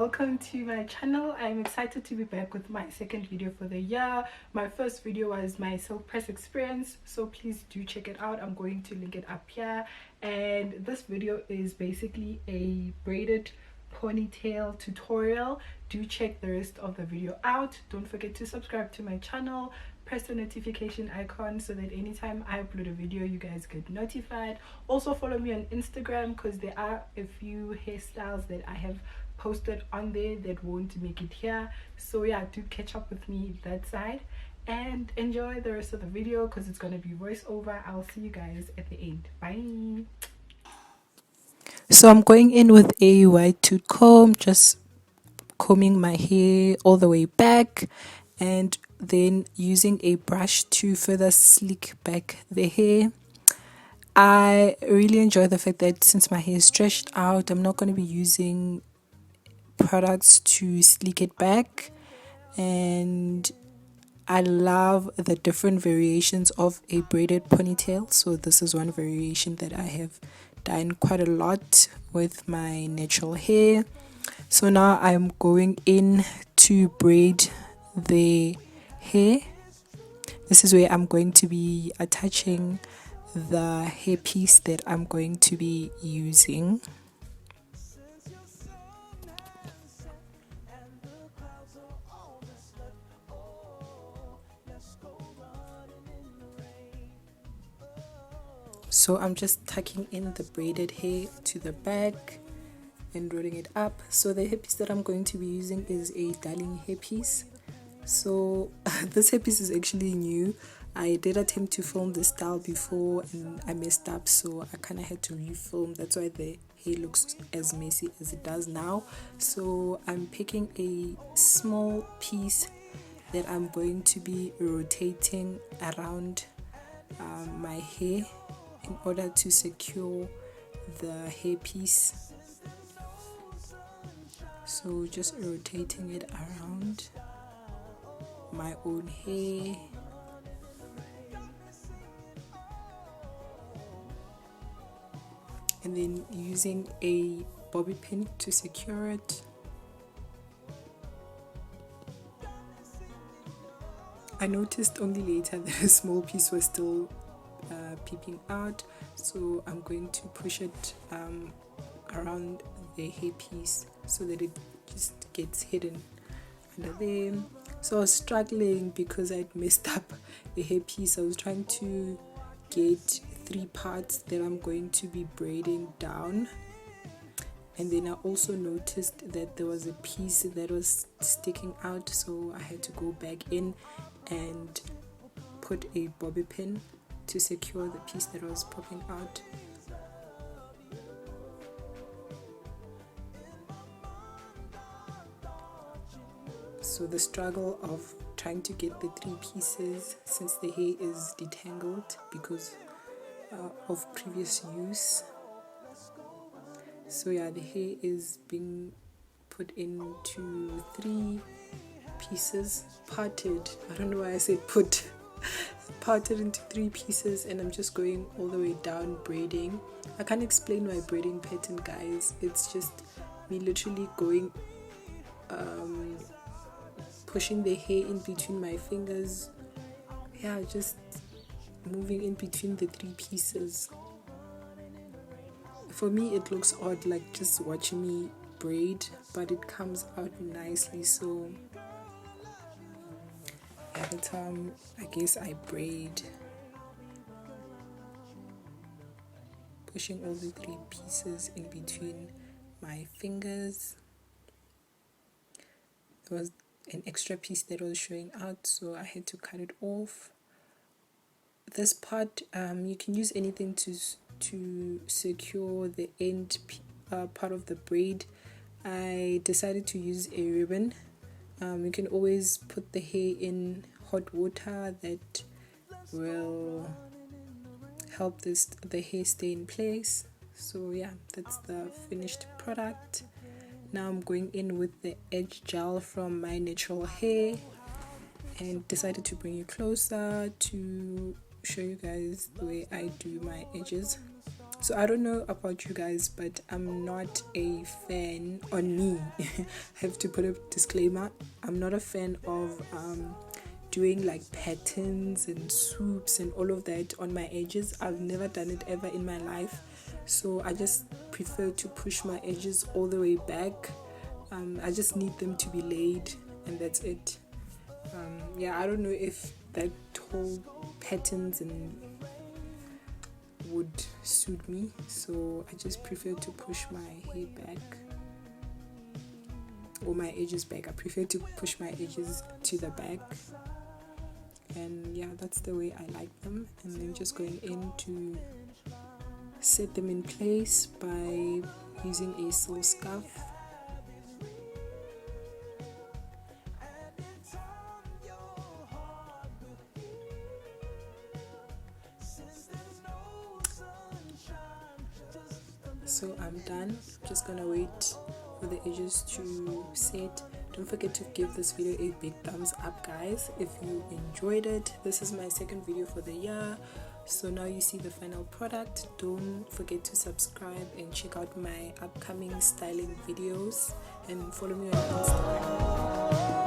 welcome to my channel. I'm excited to be back with my second video for the year. My first video was my silk press experience, so please do check it out. I'm going to link it up here, and this video is basically a braided ponytail tutorial. Do check the rest of the video out. Don't forget to subscribe to my channel, press the notification icon so that anytime I upload a video you guys get notified. Also follow me on Instagram because there are a few hairstyles that I have posted on there that won't make it here, so yeah, do catch up with me that side and enjoy the rest of the video because it's gonna be voiceover. I'll see you guys at the end. Bye. So I'm going in with a white tooth comb, just combing my hair all the way back, and then using a brush to further sleek back the hair. I really enjoy the fact that since my hair is stretched out, I'm not going to be using products to sleek it back, and I love the different variations of a braided ponytail. So this is one variation that I have done quite a lot with my natural hair. So now I'm going in to braid the hair. This is where I'm going to be attaching the hair piece that I'm going to be using. So I'm just tucking in the braided hair to the back and rolling it up. So the hairpiece that I'm going to be using is a darling hairpiece. So this hairpiece is actually new. I did attempt to film this style before and I messed up, so I kind of had to refilm. That's why the hair looks as messy as it does now. So I'm picking a small piece that I'm going to be rotating around my hair in order to secure the hairpiece. So just rotating it around my own hair. And then using a bobby pin to secure it. I noticed only later that a small piece was still peeping out, so I'm going to push it around the hairpiece so that it just gets hidden under there. So I was struggling because I'd messed up the hairpiece. I was trying to get 3 parts that I'm going to be braiding down, and then I also noticed that there was a piece that was sticking out, so I had to go back in and put a bobby pin to secure the piece that was popping out. So the struggle of trying to get the 3 pieces since the hair is detangled because of previous use. So yeah, the hair is being put into 3 pieces, parted. I don't know why I said put. Parted into 3 pieces, and I'm just going all the way down braiding. I can't explain my braiding pattern, guys. It's just me literally going pushing the hair in between my fingers. Yeah, just moving in between the 3 pieces. For me it looks odd, like just watching me braid, but it comes out nicely. So every time I guess I braid, pushing all the 3 pieces in between my fingers. There was an extra piece that was showing out, so I had to cut it off. This part, you can use anything to secure the end part of the braid. I decided to use a ribbon. You can always put the hair in hot water, that will help the hair stay in place. So yeah, that's the finished product. Now I'm going in with the edge gel from my natural hair, and decided to bring you closer to show you guys the way I do my edges. So I don't know about you guys, but I'm not a fan, on me, I have to put a disclaimer, I'm not a fan of doing like patterns and swoops and all of that on my edges. I've never done it ever in my life, so I just prefer to push my edges all the way back. I just need them to be laid, and that's it. Yeah, I don't know if that whole patterns and would suit me, so I just prefer to push my hair back, or my edges back. I prefer to push my edges to the back, and yeah, that's the way I like them. And then just going in to set them in place by using a silk scarf. So I'm done. Just gonna wait for the edges to set. Don't forget to give this video a big thumbs up, guys, if you enjoyed it. This is my second video for the year, so now you see the final product. Don't forget to subscribe and check out my upcoming styling videos, and follow me on Instagram.